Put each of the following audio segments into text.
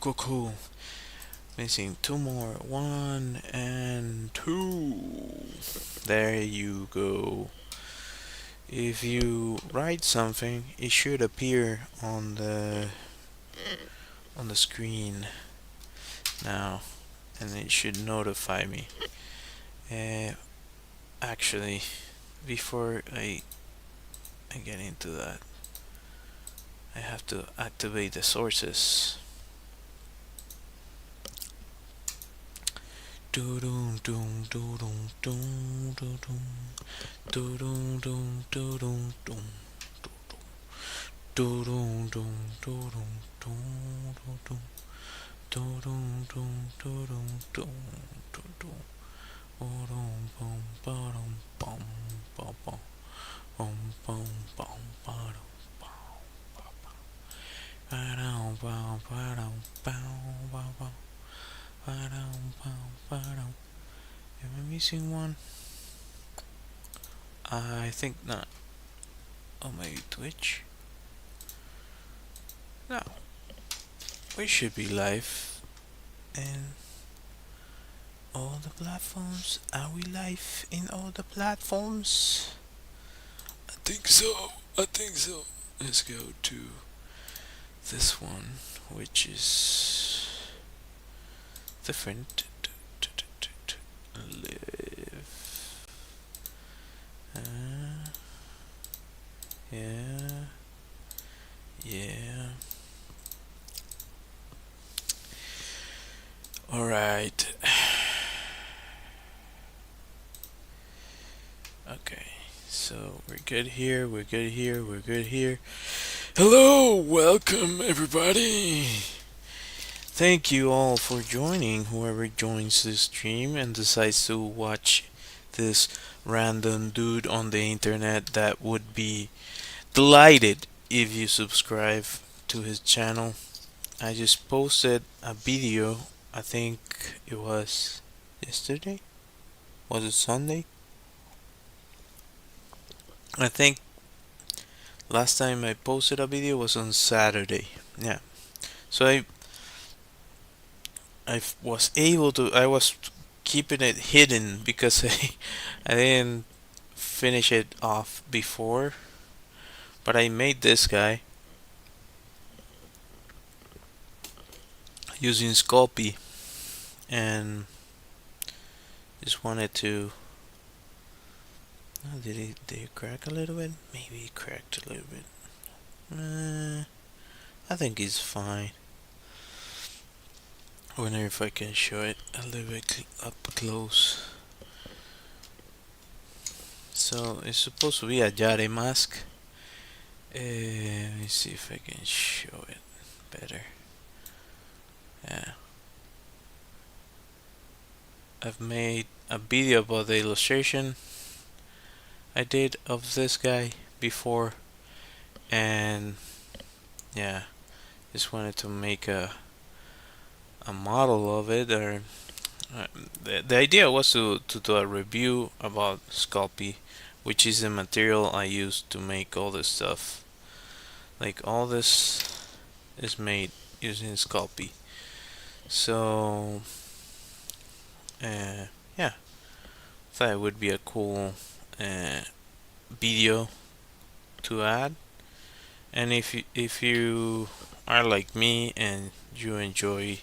Cool. Missing two more. One and two. There you go. If you write something, it should appear on the screen now, and it should notify me. Uh, Actually, before I get into that, I have to activate the sources. Doo-dum, dum, doo-dum, dum, doo-dum. Doo-dum, dum, doo-dum, dum, doo-dum. Doo-dum, dum, doo-dum, dum, doo-dum. Doo-dum, dum, doo-dum, dum, doo-dum. Ba-dum, bum, ba-dum, bum, ba-bum. Bum, bum, bum, ba-dum, bum, ba-bum. Ba-dum, bum, ba-dum, bum, ba-bum. Ba-dum, bum, ba-dum. Am I missing one? I think not. Oh, maybe Twitch? No. We should be live. And all the platforms. Are we live in all the platforms? I think so. I think so. Let's go to this one, which is different. Live. Yeah. Yeah. Alright. Okay. So we're good here. We're good here. We're good here. Hello. Welcome, everybody. Thank you all for joining. Whoever joins this stream and decides to watch this random dude on the internet, that would be delighted if you subscribe to his channel. I just posted a video. I think it was yesterday. Was it Sunday? I think last time I posted a video was on Saturday. Yeah. So I was able to. I was keeping it hidden because I didn't finish it off before. But I made this guy using Sculpey and just wanted to. Oh, did it crack a little bit? Maybe it cracked a little bit. I think it's fine. I wonder if I can show it a little bit up close. So it's supposed to be a Yare mask. Let me see if I can show it better. Yeah. I've made a video about the illustration I did of this guy before, and yeah, just wanted to make a model of it, or the idea was to do a review about Sculpey, which is the material I used to make all this stuff. Like all this is made using Sculpey. So yeah, thought it would be a cool video to add. And if you are like me and you enjoy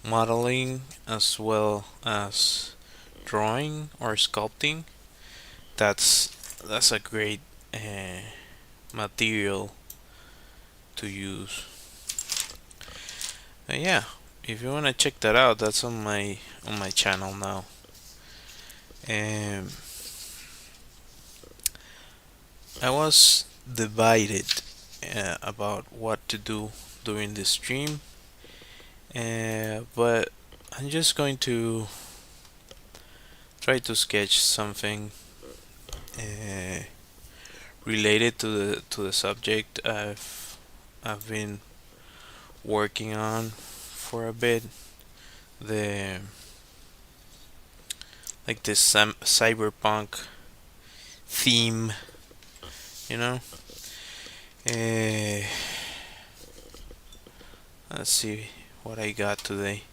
modeling as well as drawing or sculpting, that's a great material to use. Yeah, if you wanna check that out, that's on my channel now. Um, I was divided about what to do during the stream, but I'm just going to try to sketch something uh, related to the subject I've been working on for a bit. The like this cyberpunk theme, you know. Uh, let's see what I got today.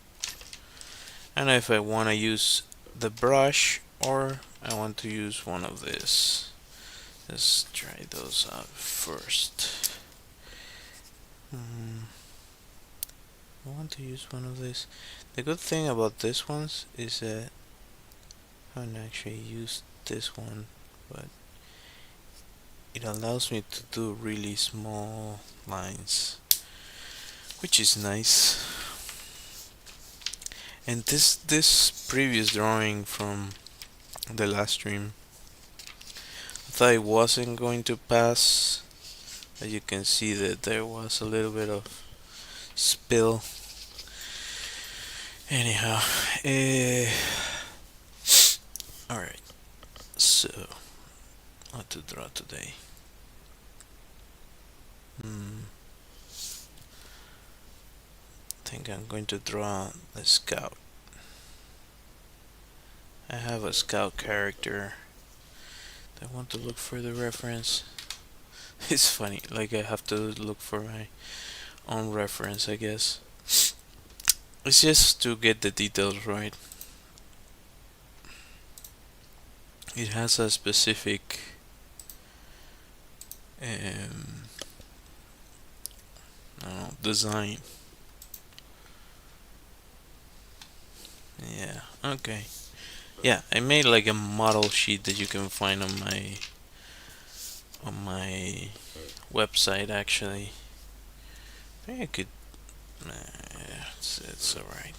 I don't know if I want to use the brush or I want to use one of this. Let's try those out first. I want to use one of these. The good thing about this ones is that I haven't actually used this one, but it allows me to do really small lines, which is nice. And this previous drawing from the last stream, I thought it wasn't going to pass. As you can see that there was a little bit of spill. Anyhow, alright, so what to draw today? I think I'm going to draw a scout. I have a scout character. I want to look for the reference. It's funny, like I have to look for my own reference, I guess. It's just to get the details right. It has a specific design. Yeah, okay. Yeah, I made like a model sheet that you can find on my website actually. Maybe I could. It's alright.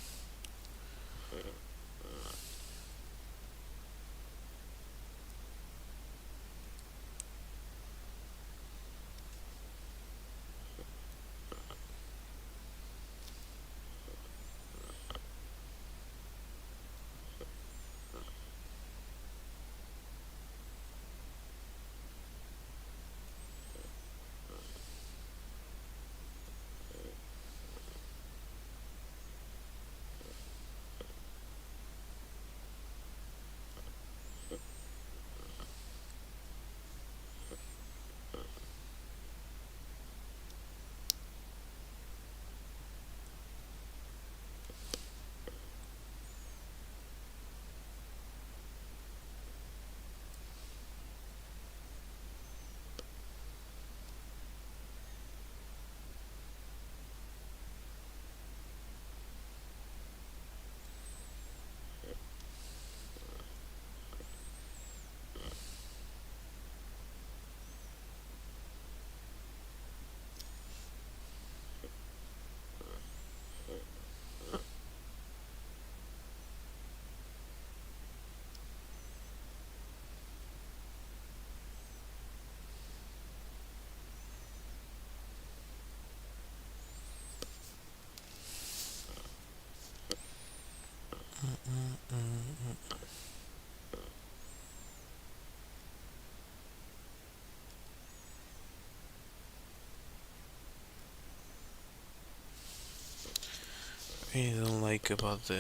I don't like about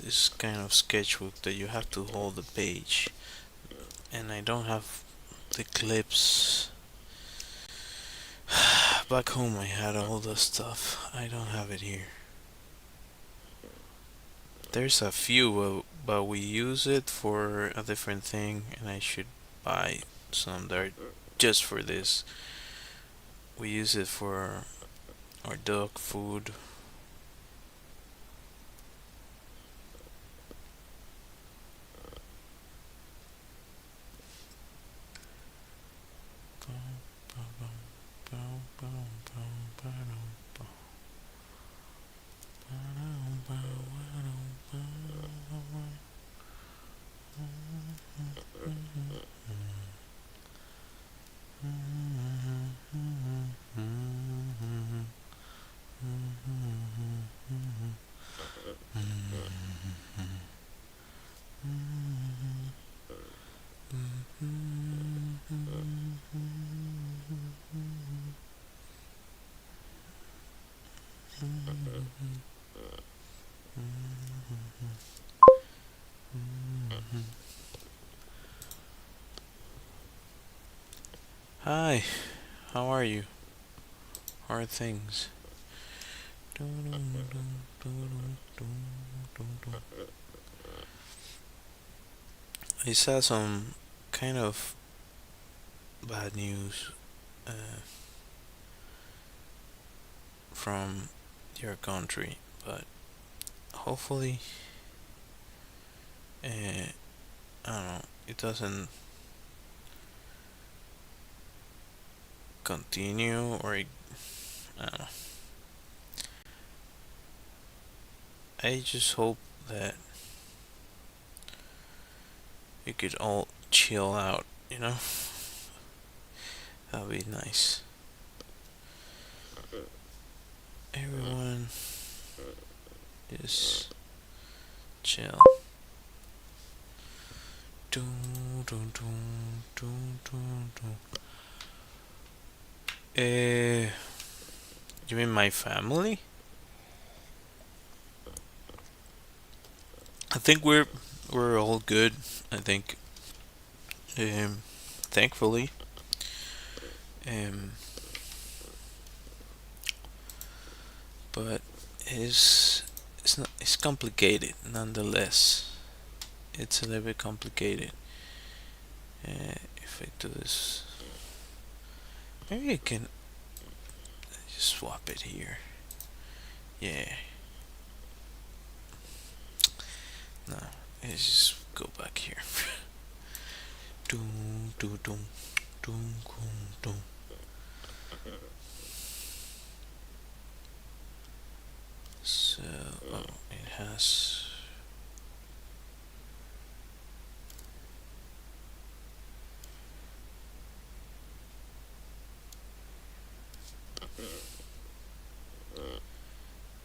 this kind of sketchbook that you have to hold the page, and I don't have the clips. Back home I had all the stuff. I don't have it here. There's a few, but we use it for a different thing, and I should buy some that are just for this. We use it for our dog food. Hi, how are you? How are things? I saw some kind of bad news uh, from your country, but hopefully, I don't know, it doesn't continue or I don't know. I just hope that we could all chill out, you know? That'd be nice. Everyone just chill. Dun, dun, dun, dun, dun, dun. You mean my family? I think we're all good. I think, thankfully, um, but it's complicated nonetheless. It's a little bit complicated. If I do this, maybe I can just swap it here. Yeah. No, let's just go back here. Doom, doom, doom, doom, doom, doom. So, oh, it has.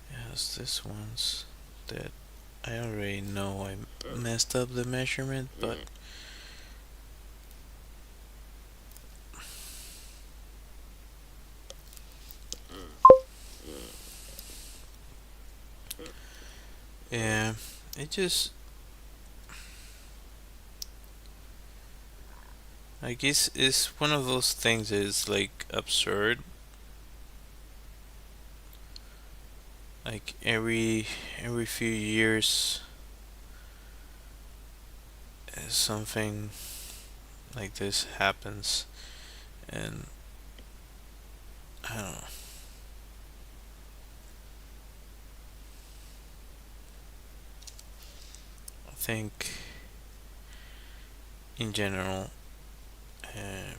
It has this ones that I already know I messed up the measurement, but yeah, it just I guess it's one of those things that is like absurd. Like every few years, something like this happens, and I don't know. I think in general, uh,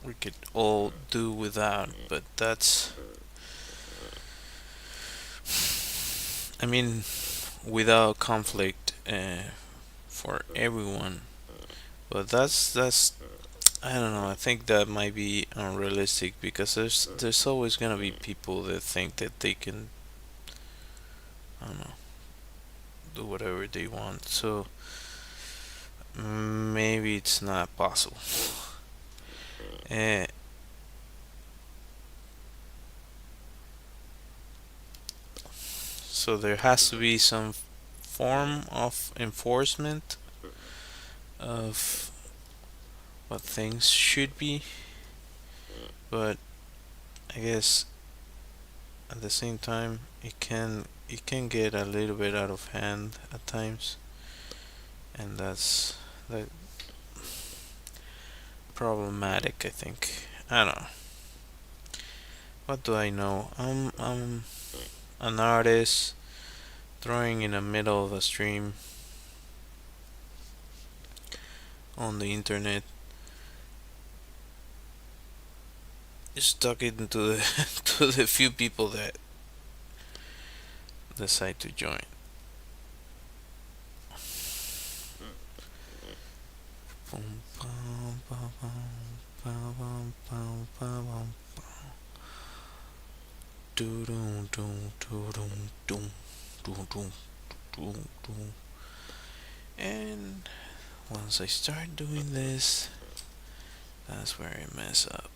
we could all do without, but that's I mean, without conflict for everyone. But that's I don't know. I think that might be unrealistic because there's always gonna be people that think that they can I don't know do whatever they want. So maybe it's not possible. Uh, so there has to be some form of enforcement of what things should be, but I guess at the same time it can get a little bit out of hand at times, and that's that problematic. I think I don't know. What do I know? I'm an artist drawing in the middle of a stream on the internet, just talking to the to the few people that decide to join. Boom, bum, bum, bum, bum, bum, bum, bum. Do do do do do do do do do do. And once I start doing this, that's where I mess up.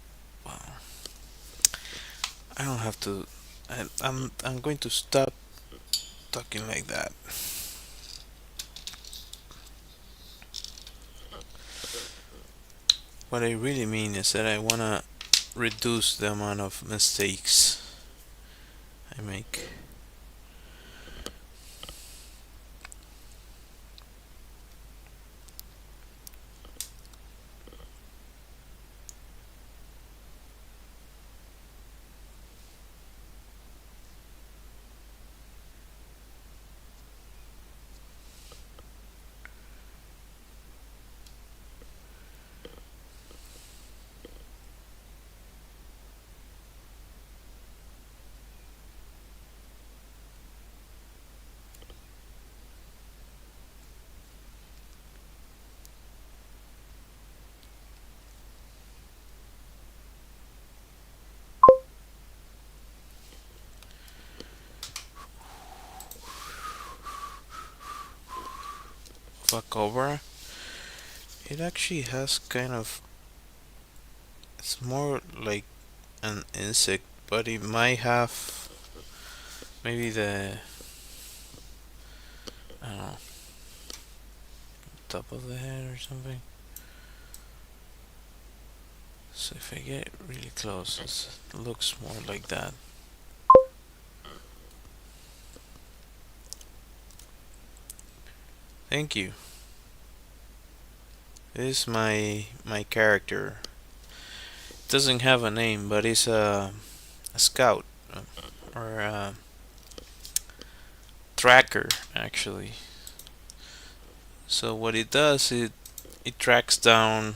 Wow. I don't have to. I'm going to stop talking like that. What I really mean is that I wanna reduce the amount of mistakes I make. Of a cobra, it actually has kind of, it's more like an insect, but it might have maybe the, I don't know, top of the head or something. So if I get really close, it looks more like that. Thank you. This is my character. It doesn't have a name, but it's a scout or a tracker actually. So what it does, it tracks down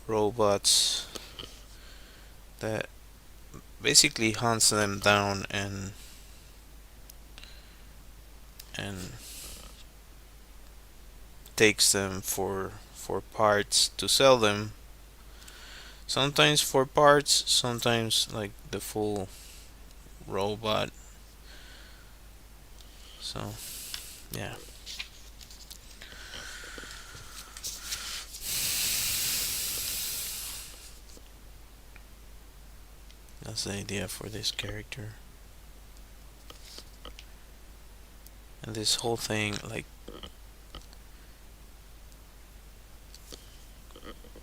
robots that basically hunts them down and takes them for parts to sell them. Sometimes for parts, sometimes like the full robot. So yeah. That's the idea for this character. And this whole thing, like,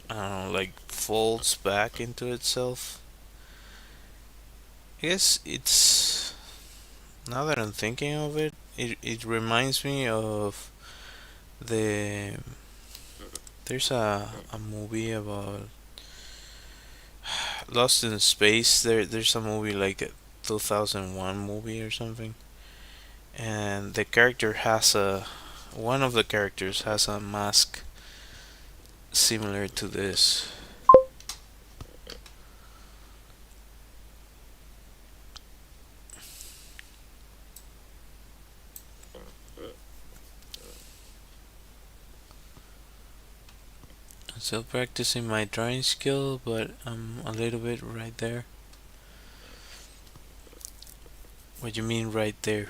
I don't know, like folds back into itself. I guess it's, now that I'm thinking of it, it reminds me of the, there's a movie about Lost in Space. There's a movie like a 2001 movie or something, and the character has a, one of the characters has a mask similar to this. I'm still practicing my drawing skill, but I'm a little bit right there. What do you mean right there?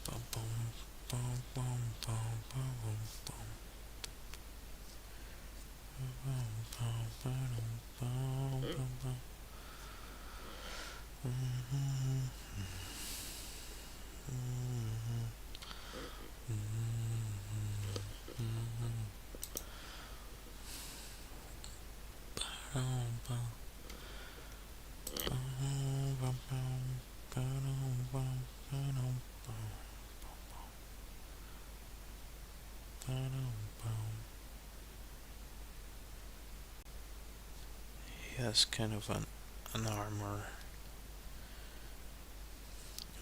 Bum, bum, bum, bum, bum, bum, bum, bum, bum, bum, bum, bum. He has kind of an armor.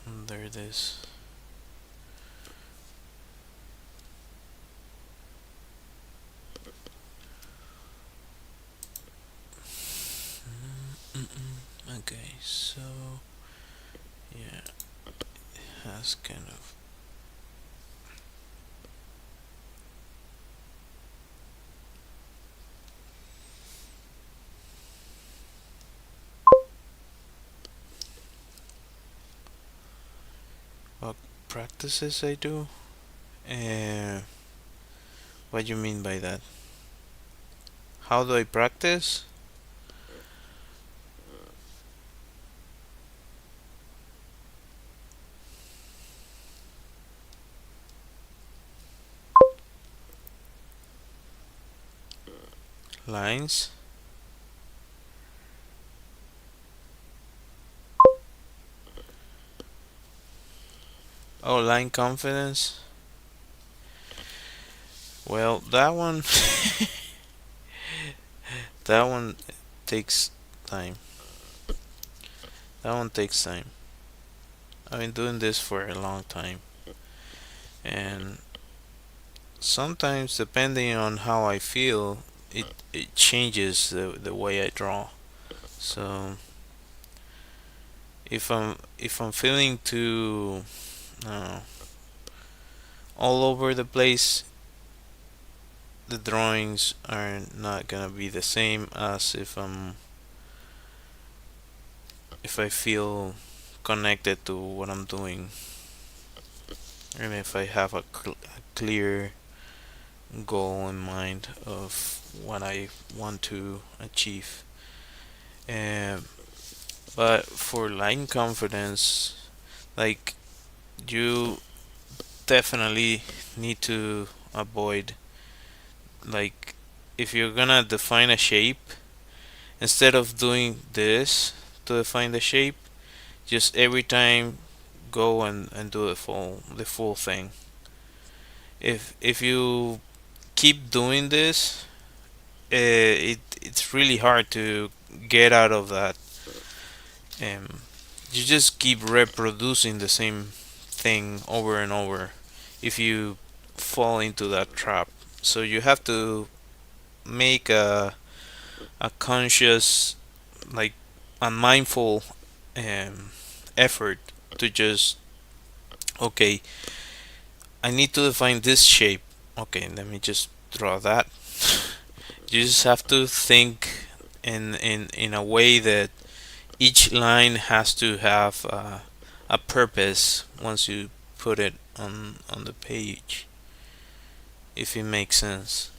And there it is. Okay, so yeah, it has kind of, What practices I do? Uh, what do you mean by that? How do I practice? Lines? Oh, line confidence? Well, that one, that one takes time. That one takes time. I've been doing this for a long time, and sometimes, depending on how I feel, it changes the way I draw. So if I'm feeling too uh, all over the place, the drawings are not gonna be the same as if I feel connected to what I'm doing, and if I have a clear goal in mind of what I want to achieve. Um, but for line confidence, like, you definitely need to avoid, like, if you're gonna define a shape, instead of doing this to define the shape, just every time go and do the full thing. If you keep doing this, it's really hard to get out of that. You just keep reproducing the same thing over and over if you fall into that trap. So you have to make a conscious, like, a mindful um, effort to just, okay, I need to define this shape. Okay, let me just draw that. You just have to think in a way that each line has to have a purpose once you put it on the page, if it makes sense.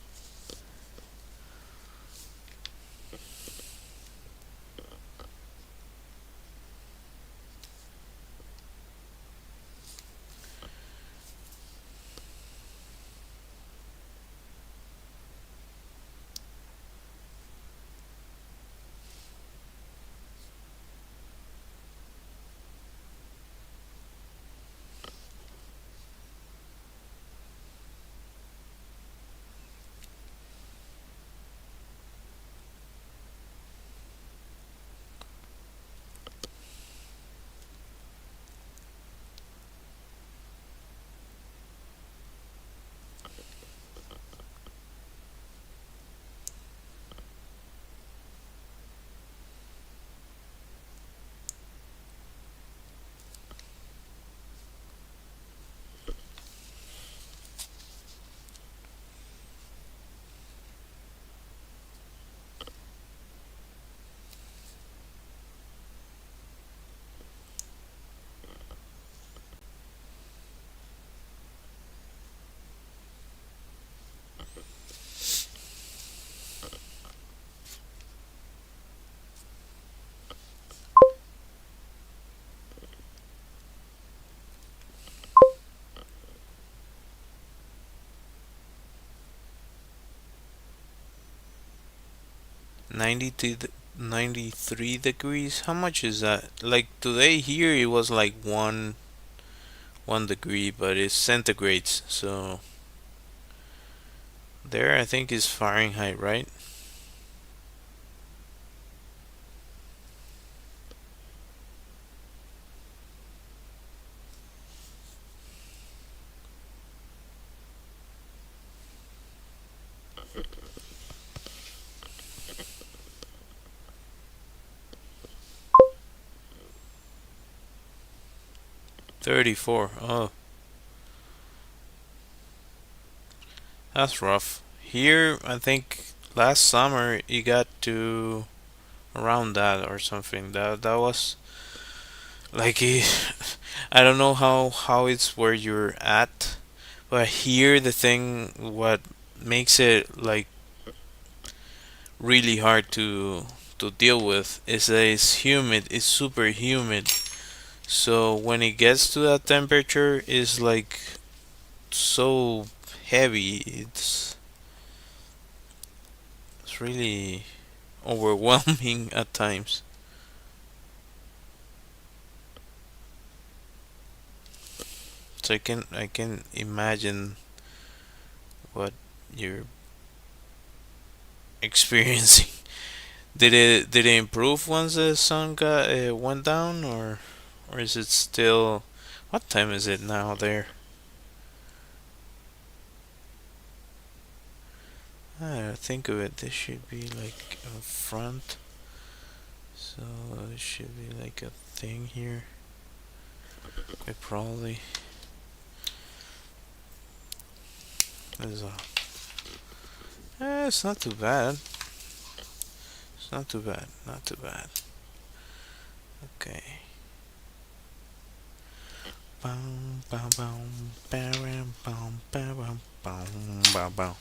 93 degrees. How much is that? Like today here, it was like 1 degree, but it's centigrades. So there, I think, is Fahrenheit, right? 34. Oh, that's rough. Here, I think last summer it got to around that or something. That was like I don't know how it's where you're at, but here the thing what makes it like really hard to deal with is that it's humid. It's super humid. So when it gets to that temperature, it's like so heavy. It's really overwhelming at times. So I can imagine what you're experiencing. Did it improve once the sun got went down, or is it still? What time is it now there? Think of it. This should be like a front, so it should be like a thing here. It probably is a. It's not too bad. It's not too bad. Not too bad. Okay. Bum, bum, bum, bam, bum, bam, bum, bum, bum.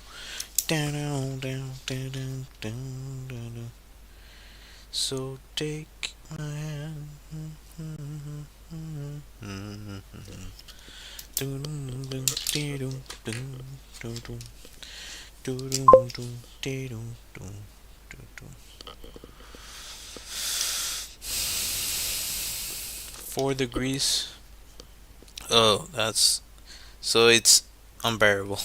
Down, down, down, down, down, down. So take my hand. Four degrees. Oh, that's so it's unbearable.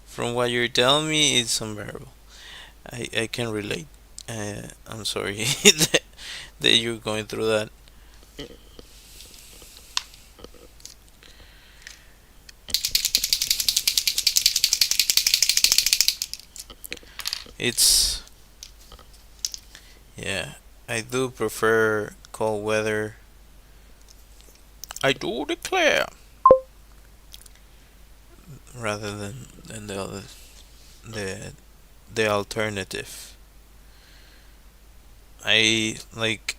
From what you're telling me, it's unbearable. I can relate. I'm sorry that you're going through that. It's yeah. I do prefer cold weather. I do declare, rather than the the alternative. I like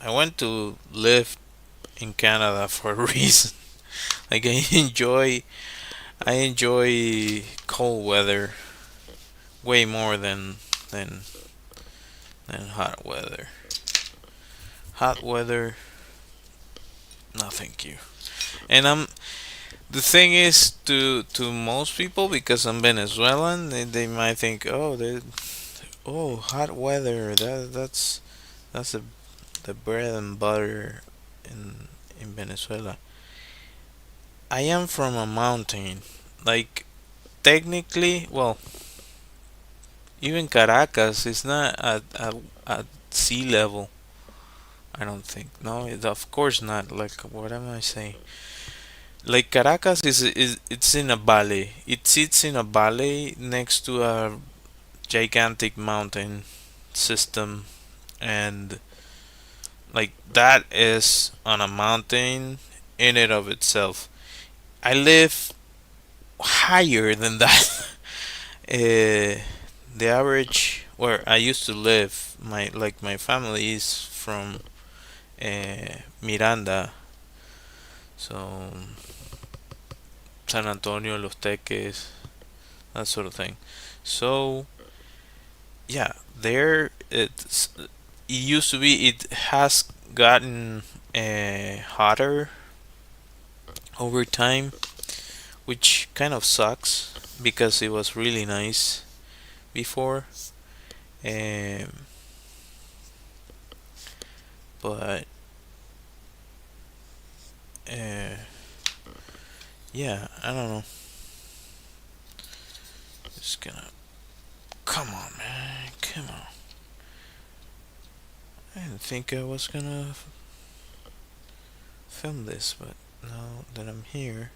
I went to live in Canada for a reason. Like I enjoy cold weather way more than than hot weather. Hot weather, no thank you. And the thing is to most people, because I'm Venezuelan, they might think, oh, hot weather, that's the bread and butter in Venezuela. I am from a mountain. Like technically, well, even Caracas is not at sea level. I don't think. No, of course not. Like what am I saying? Like Caracas is it's in a valley. It sits in a valley next to a gigantic mountain system, and like that is on a mountain in it of itself. I live higher than that. The average where I used to live, my family is from Miranda, so San Antonio, Los Teques, that sort of thing. So yeah, there it used to be. It has gotten hotter over time, which kind of sucks because it was really nice before. Um, but uh, yeah, I don't know. Just gonna come on, man, come on. I didn't think I was gonna film this, but now that I'm here,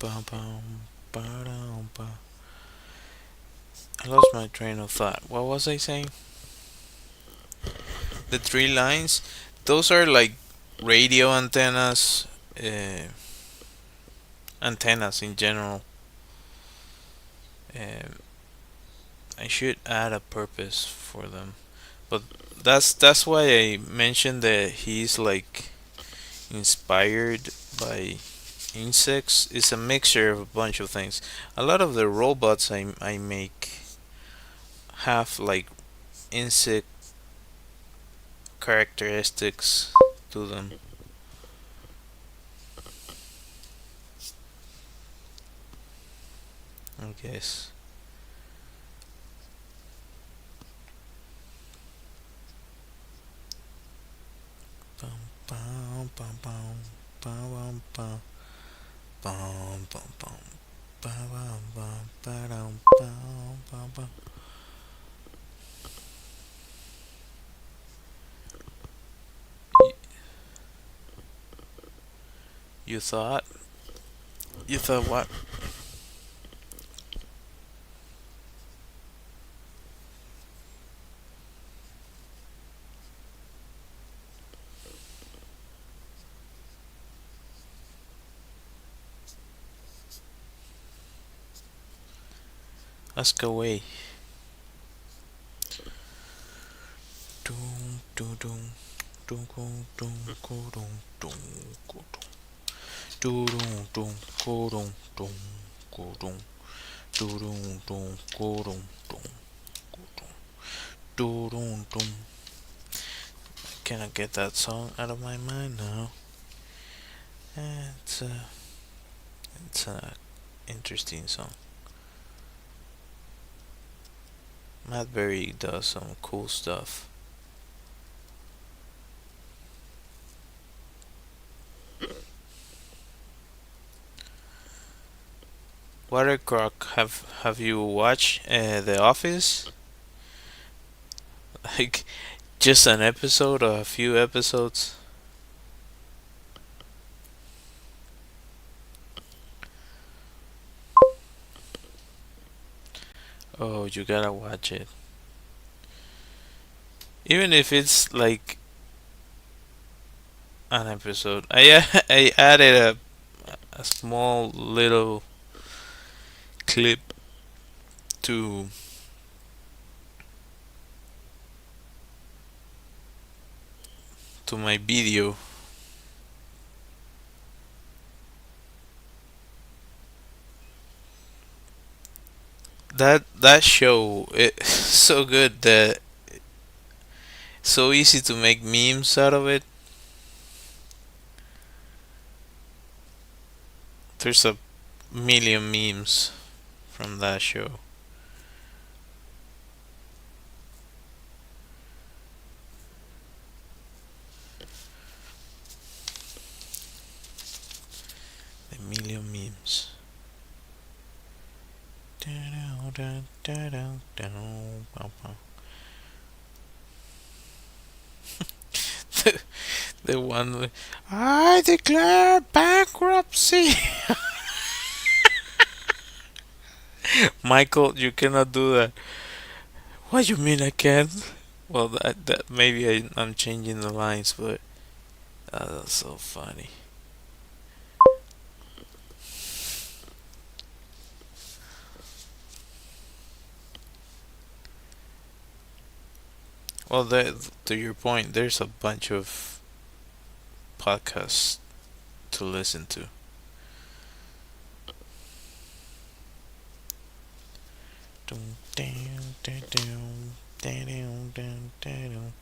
Bum, bum, ba-dum, ba. I lost my train of thought. What was I saying? The three lines, those are like radio antennas, uh, antennas in general. Um, I should add a purpose for them, but that's why I mentioned that he's like inspired by insects. It's a mixture of a bunch of things. A lot of the robots I make have like insect characteristics to them. I guess. Bum, bum, bum, bum, bum, bum, bum, bum, bum, bum, bum, bum, ba-dum, bum, bum, bum. Y- You thought? You thought what? Ask away. Doom, doom, doom, doom, doom, doom, doom, doom, doom, doom, doom, doom, doom, doom, doom, doom, doom, doom, doom, doom. Cannot get that song out of my mind now. It's a interesting song. Matt Berry does some cool stuff. Watercrock, have you watched The Office? Like just an episode or a few episodes? Oh, you gotta watch it. Even if it's like an episode. I added a small little clip to my video. That show it's so good that so easy to make memes out of it. There's a million memes from that show. A million memes. The one with, I declare bankruptcy. Michael, you cannot do that. What you mean I can't? Well, that maybe I'm changing the lines, but that's so funny. Well, to your point, there's a bunch of podcasts to listen to. Dum, dum, dum, dum, dum, dum, dum.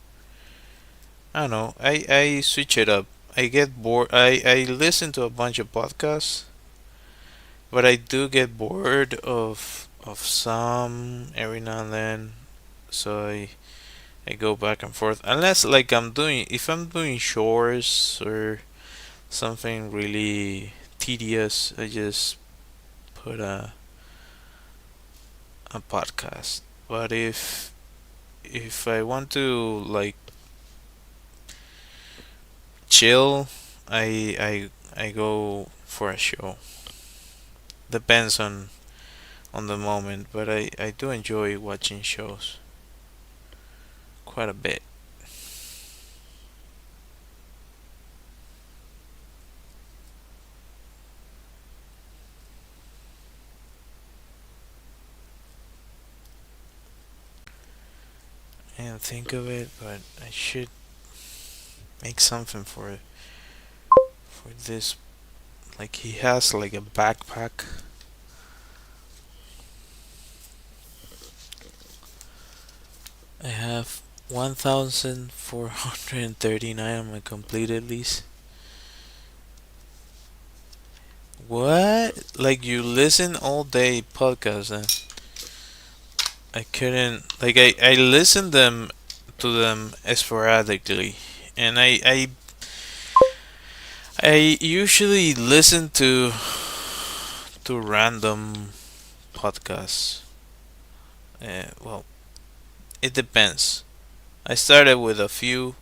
I don't know. I switch it up. I get bored. I listen to a bunch of podcasts, but I do get bored of some every now and then. So I go back and forth. Unless like if I'm doing chores or something really tedious, I just put a podcast. But if I want to like chill, I go for a show. depends on the moment, but I do enjoy watching shows quite a bit. I didn't think of it, but I should make something for this. Like he has like a backpack. I have 1,439 on my completed lease. What? Like you listen all day podcasts? I couldn't. Like I listen them to them sporadically, and I usually listen to random podcasts. Well, it depends. I started with a few,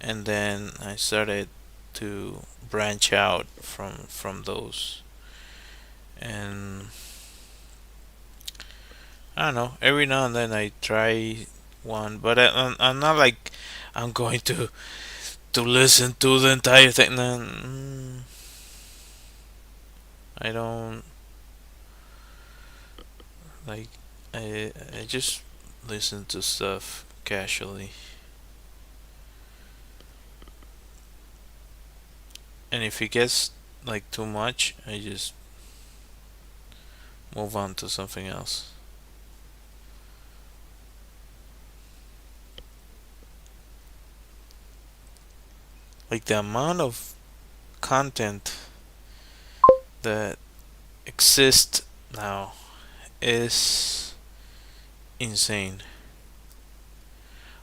and then I started to branch out from those. And I don't know. Every now and then I try one, but I'm not like I'm going to listen to the entire thing. No, I don't like. I just listen to stuff casually, and if it gets like too much, I just move on to something else. Like the amount of content that exists now is insane.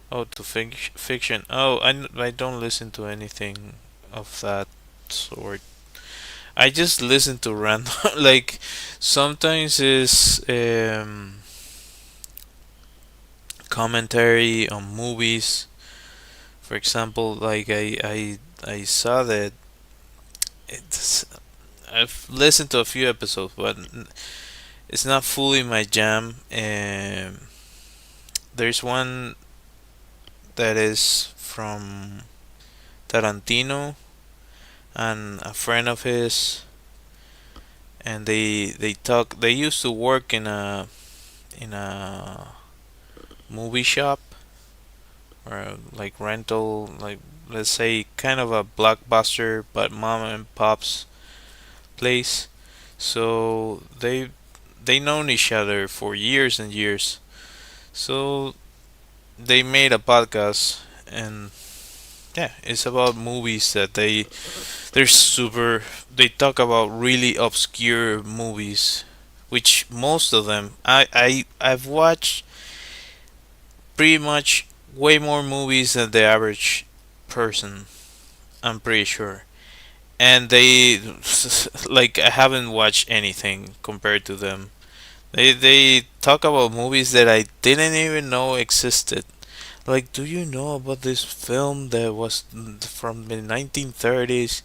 Oh, to fiction. Oh, I don't listen to anything of that sort. I just listen to random. Like sometimes is commentary on movies. For example, like I saw that it's. I've listened to a few episodes, but it's not fully my jam. There's one that is from Tarantino and a friend of his, and they talk. They used to work in a movie shop or like rental, like let's say kind of a blockbuster, but mom and pop's place. So they known each other for years and years. So they made a podcast, and yeah, it's about movies that they're super. They talk about really obscure movies, which most of them I've watched pretty much way more movies than the average person. I'm pretty sure, and they like I haven't watched anything compared to them. They talk about movies that I didn't even know existed. Like, do you know about this film that was from the 1930s?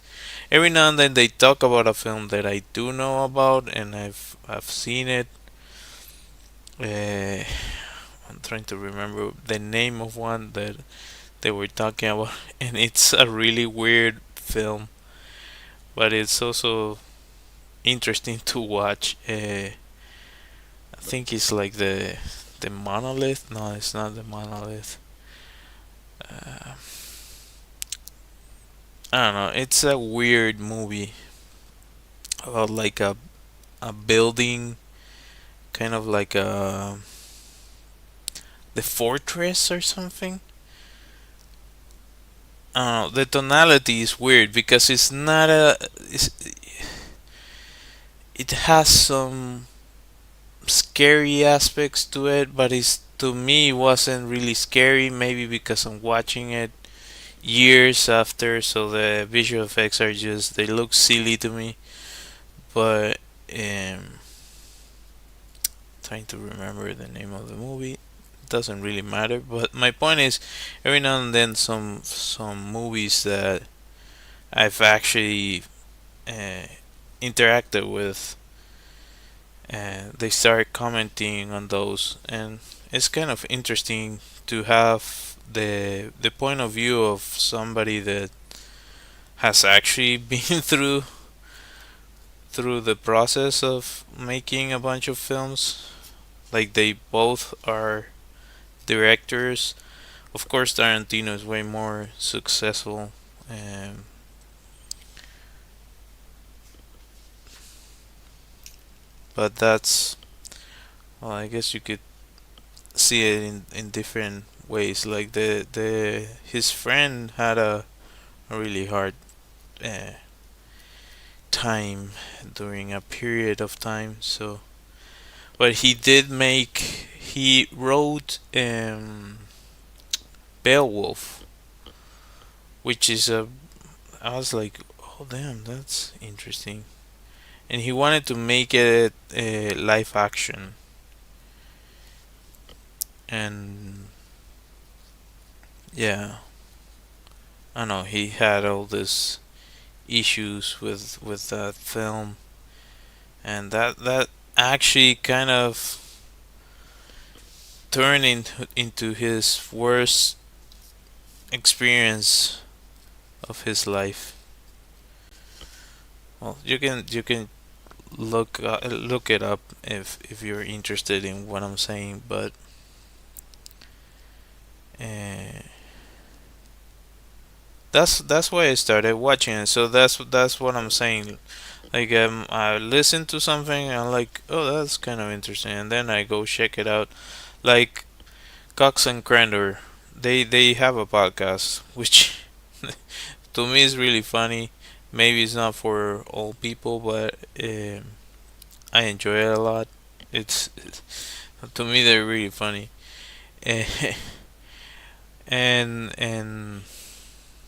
Every now and then they talk about a film that I do know about, and I've seen it. Uh, I'm trying to remember the name of one that they were talking about, and it's a really weird film, but it's also interesting to watch. I think it's like the monolith. No, it's not the monolith. Uh, I don't know. It's a weird movie about like a building, kind of like the fortress or something. I don't know. The tonality is weird because it's not a. It has some scary aspects to it, but it's to me wasn't really scary. Maybe because I'm watching it years after, so the visual effects are just they look silly to me. But trying to remember the name of the movie doesn't really matter. But my point is, every now and then some movies that I've actually uh, interacted with and they start commenting on those, and it's kind of interesting to have the point of view of somebody that has actually been through the process of making a bunch of films. Like they both are directors. Of course, Tarantino is way more successful, um, but that's, well, I guess you could see it in different ways. Like the his friend had a really hard uh, time during a period of time. So, but he wrote Beowulf, which is a, I was like, oh damn, that's interesting. And he wanted to make it a live action, and yeah, I know he had all these issues with that film, and that actually kind of turned into his worst experience of his life. Well, you can look it up if you're interested in what I'm saying, but uh, that's why I started watching it. So that's what I'm saying. Like I listen to something and I'm like, oh, that's kind of interesting, and then I go check it out. Like Cox and Crandor, they have a podcast which to me is really funny. Maybe it's not for all people, but I enjoy it a lot. It's to me they're really funny. And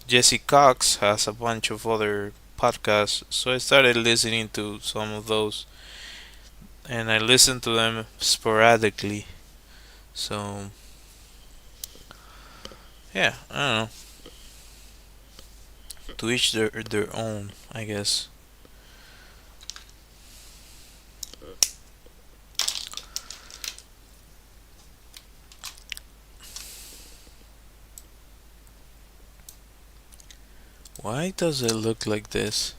Jesse Cox has a bunch of other podcasts, so I started listening to some of those, and I listen to them sporadically. So yeah, I don't know. To each their own, I guess. Why does it look like this?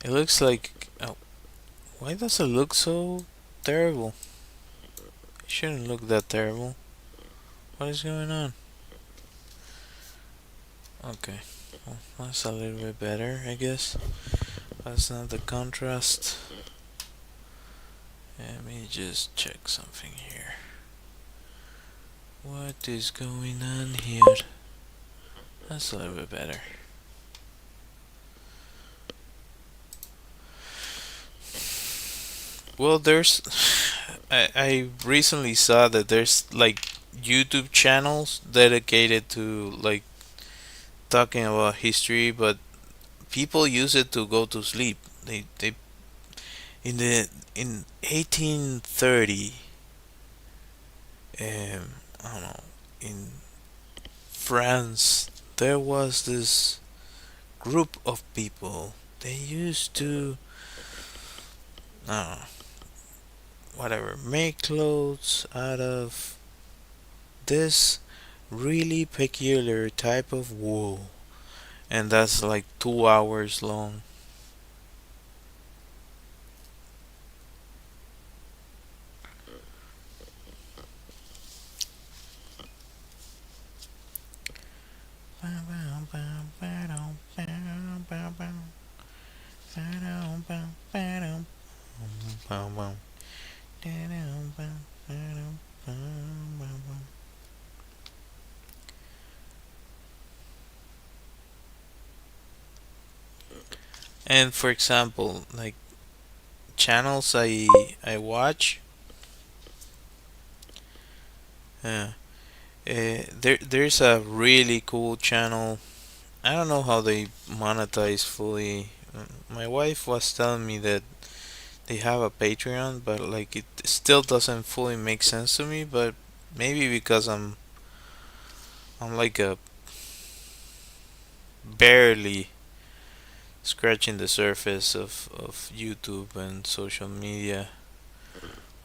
It looks like. Oh, why does it look so terrible? It shouldn't look that terrible. What is going on? Okay, well, that's a little bit better, I guess. That's not the contrast. Let me just check something here. What is going on here? That's a little bit better. Well, I recently saw that there's like YouTube channels dedicated to like talking about history, but people use it to go to sleep. They in 1830, I don't know, in France there was this group of people. They used to, I don't know, whatever, make clothes out of this really peculiar type of wool, and that's like 2 hours long. And for example, like channels I watch, uh, there's a really cool channel. I don't know how they monetize fully. My wife was telling me that they have a Patreon, but like it still doesn't fully make sense to me. But maybe because I'm like a barely scratching the surface of YouTube and social media.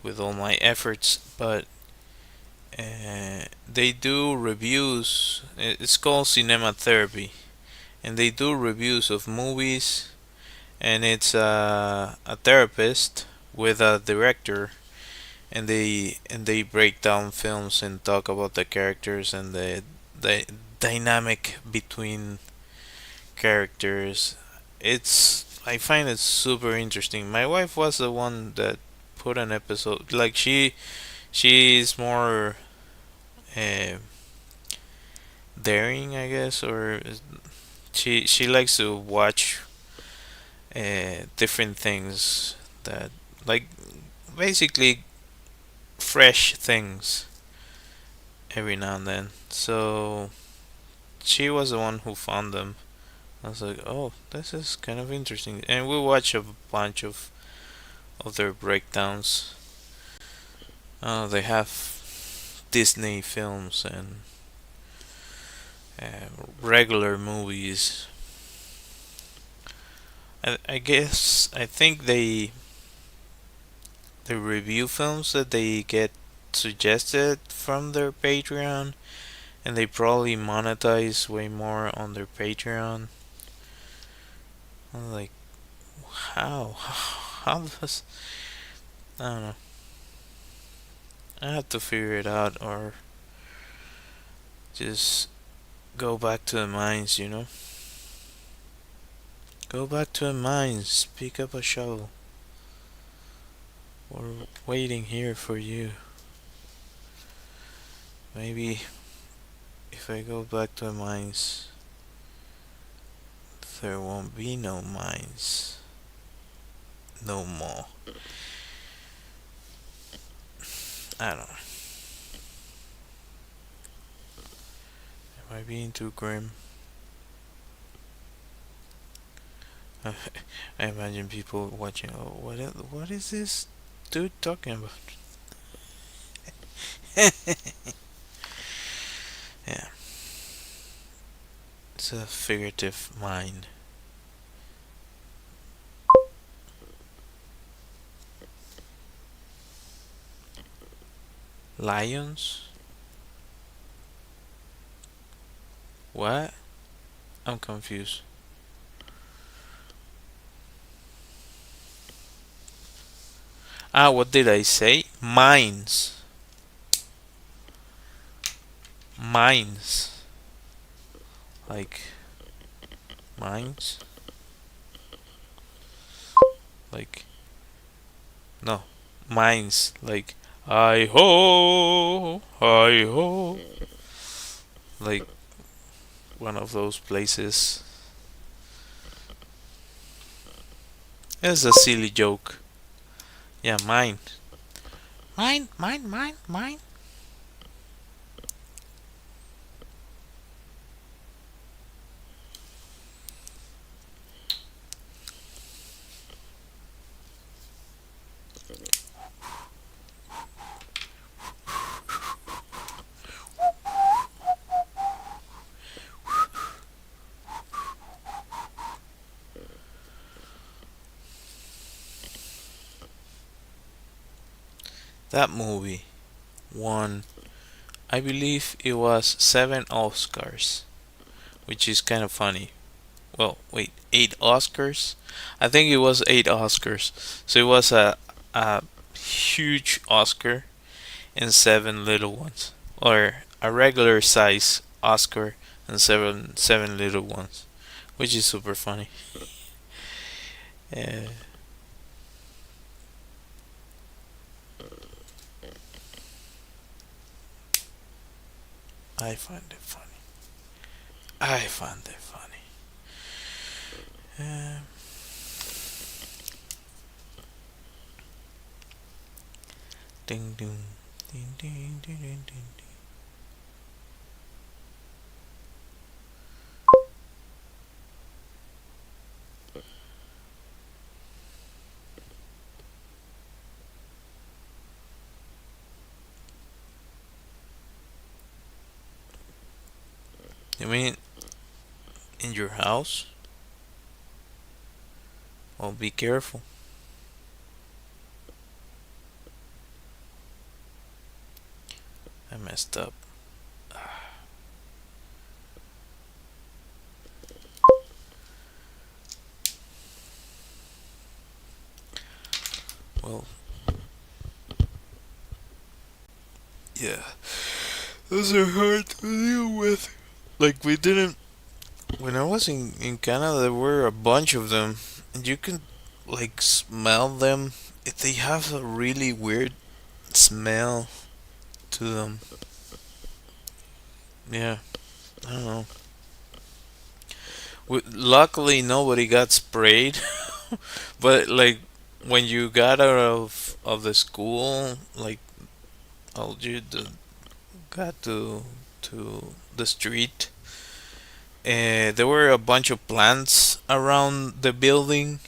with all my efforts, but they do reviews. It's called cinema therapy, and they do reviews of movies. And it's a therapist with a director, and they break down films and talk about the characters and the dynamic between characters. It's I find it super interesting. My wife was the one that put an episode. Like she's more uh, daring, I guess, or she likes to watch different things that like basically fresh things every now and then. So she was the one who found them. I was like, oh, this is kind of interesting, and we watch a bunch of their breakdowns. They have Disney films and regular movies. I guess I think they review films that they get suggested from their Patreon, and they probably monetize way more on their Patreon. I'm like, how? How does? I don't know. I have to figure it out, or just go back to the mines, you know? Go back to the mines, pick up a shovel. We're waiting here for you. Maybe if I go back to the mines, there won't be no mines no more. I don't know. Am I being too grim? I imagine people watching. Oh, what is this dude talking about? Yeah, it's a figurative mind. Lions? What? I'm confused. Ah, what did I say? Mines. Mines. Like mines? Like no. Mines. Like I ho, I ho. Like one of those places. It's a silly joke. Yeah, mine. Mine, mine, mine, mine. That movie won, I believe it was 7 Oscars, which is kind of funny. Well, wait, 8 Oscars? I think it was 8 Oscars. So it was a huge Oscar and 7 little ones, or a regular size Oscar and seven little ones, which is super funny. Yeah, I find it funny. I find it funny. Um, ding ding ding ding ding ding ding. You mean in your house? Well, be careful. I messed up. Well, yeah, those are hard to deal with. Like we didn't. When I was in Canada, there were a bunch of them, and you can like smell them. They have a really weird smell to them. Yeah, I don't know. Luckily, nobody got sprayed. But like when you got out of the school, like all you got to the street, there were a bunch of plants around the building,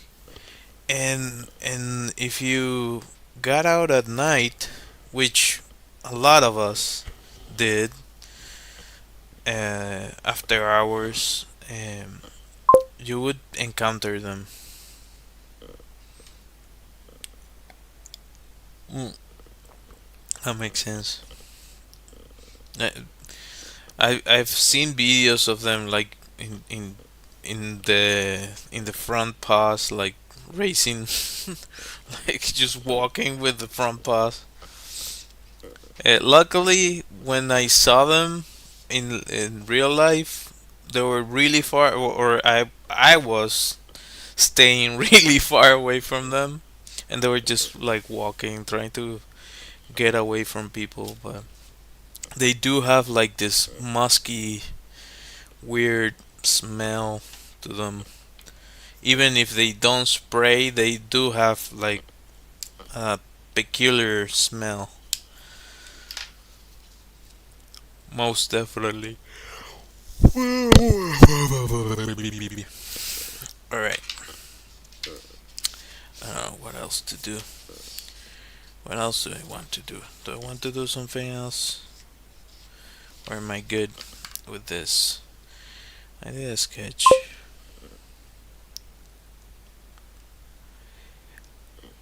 and if you got out at night, which a lot of us did, after hours, you would encounter them. Mm, that makes sense. I, I've seen videos of them like in the front paws, like racing, like just walking with the front paws. Luckily, when I saw them in real life, they were really far, or I was staying really far away from them, and they were just like walking, trying to get away from people. But they do have like this musky, weird smell to them. Even if they don't spray, they do have like a peculiar smell. Most definitely. Alright. What else to do? What else do I want to do? Do I want to do something else? Or am I good with this? I did a sketch.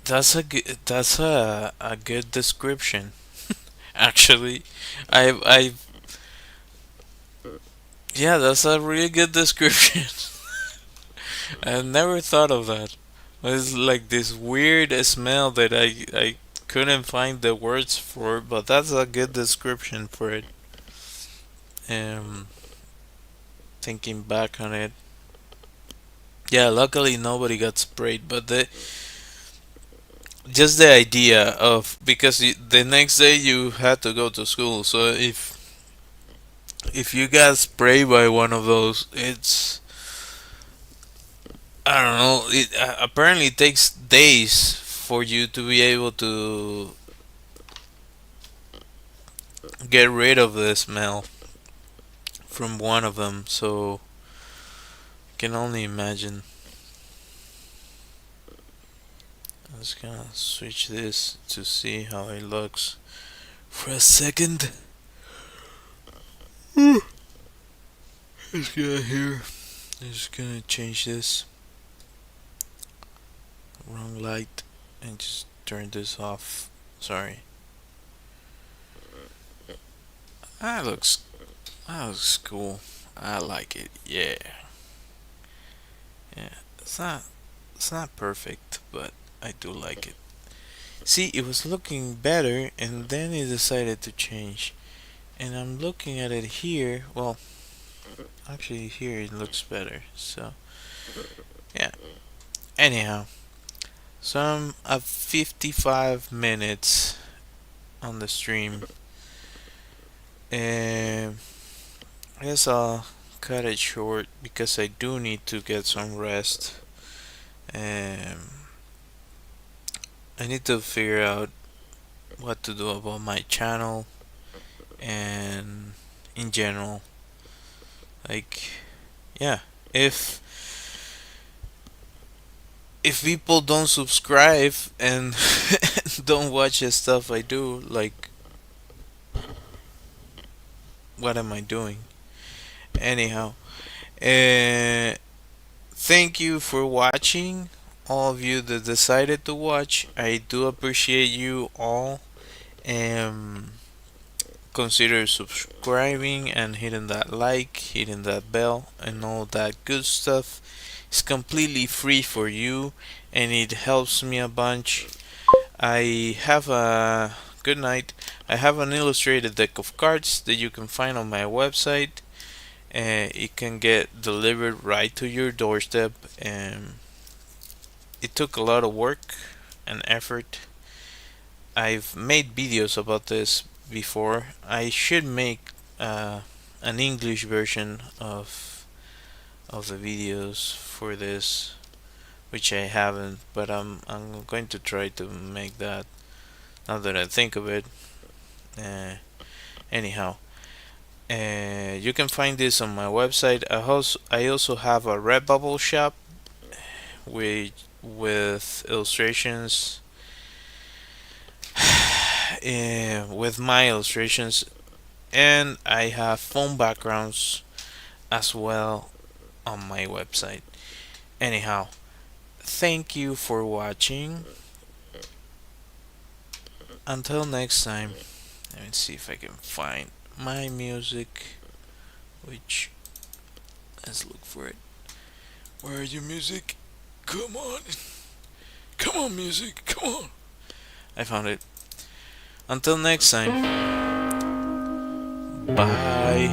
That's a good description. Actually, I yeah, that's a really good description. I never thought of that. It's like this weird smell that I couldn't find the words for, but that's a good description for it. Um, Thinking back on it, yeah. Luckily, nobody got sprayed, but the just the idea of because the next day you had to go to school, so if you got sprayed by one of those, it's I don't know. It apparently takes days for you to be able to get rid of the smell from one of them. So I can only imagine. I'm just gonna switch this to see how it looks for a second. Let's get here. I'm just gonna change this wrong light and just turn this off. Sorry. That looks that looks cool. I like it. Yeah. Yeah. It's not perfect, but I do like it. See, it was looking better and then it decided to change. And I'm looking at it here. Well, actually here it looks better. So, yeah. Anyhow, so I'm at 55 minutes on the stream. And I guess I'll cut it short because I do need to get some rest. Um, I need to figure out what to do about my channel and in general. Like, yeah, if people don't subscribe and don't watch the stuff I do, like, what am I doing? Anyhow, uh, thank you for watching. All of you that decided to watch, I do appreciate you all. Um, consider subscribing and hitting that like, hitting that bell, and all that good stuff. It's completely free for you, and it helps me a bunch. I have a good night. I have an illustrated deck of cards that you can find on my website. It can get delivered right to your doorstep, and it took a lot of work and effort. I've made videos about this before. I should make an English version of the videos for this, which I haven't, but I'm going to try to make that now that I think of it. Uh, Anyhow, you can find this on my website. I also have a Redbubble shop with illustrations, with my illustrations, and I have phone backgrounds as well on my website. Anyhow, thank you for watching. Until next time, let me see if I can find my music, which, let's look for it. Where are you, music? Come on. Come on, music. Come on. I found it. Until next time. Bye.